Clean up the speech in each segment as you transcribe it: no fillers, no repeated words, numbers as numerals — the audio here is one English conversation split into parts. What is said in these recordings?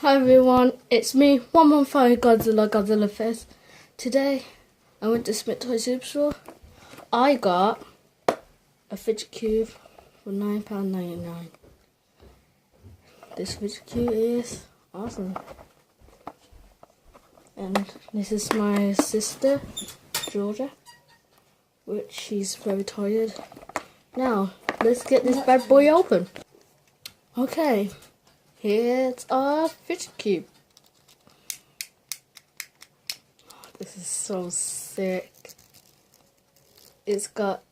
Hi everyone, it's me, 115 Godzilla Fizz. Today, I went to Smith Toy Superstore. I got a fidget cube for £9.99. This fidget cube is awesome. And this is my sister, Georgia, which she's very tired. Now, let's get this bad boy open. Okay. Here's our fidget cube. This is so sick. It's got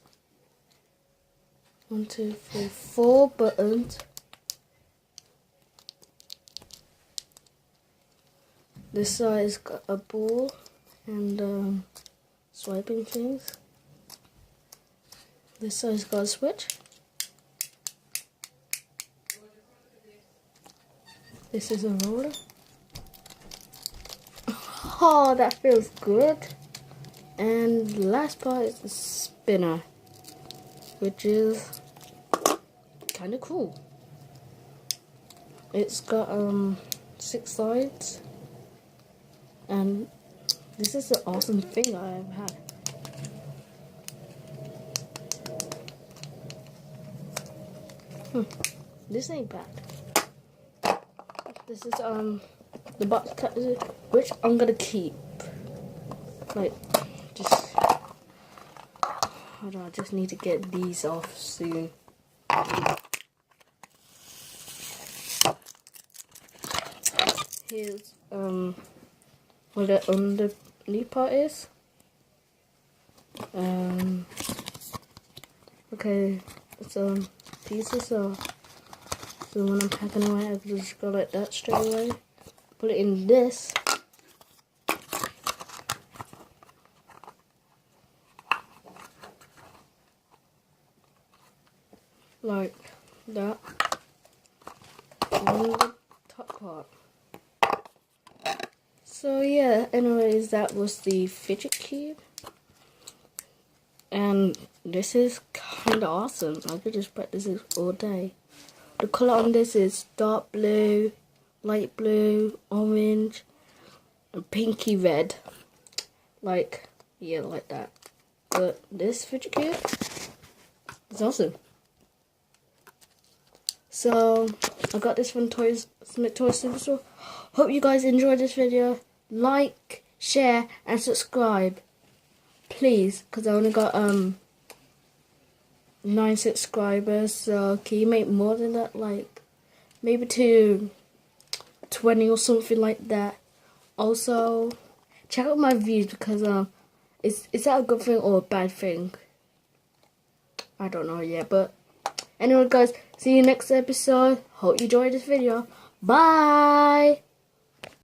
4 buttons. This side's got a ball and swiping things. This side's got a switch. This is a roller. Oh, that feels good. And the last part is the spinner, which is kind of cool. It's got 6 sides, and this is an awesome thing I've had. This ain't bad. This is the box cutter, which I'm gonna keep. Like, just hold on, I just need to get these off soon. Here's what the underneath part is. Okay, it's pieces of. So when I'm packing away, I can just go like that straight away. Put it in this. Like that. On the top part. So yeah, anyways, that was the fidget cube. And this is kind of awesome. I could just practice this all day. The colour on this is dark blue, light blue, orange, and pinky red. Like, yeah, like that. But this fidget cube is awesome. So, I got this from Smith Toy Superstore. Hope you guys enjoyed this video. Like, share, and subscribe. Please, because I only got 9 subscribers, so can you make more than that? Like maybe to 20 or something like that. Also, check out my views because is that a good thing or a bad thing? I don't know yet, but anyway guys, see you next episode. Hope you enjoyed this video. Bye.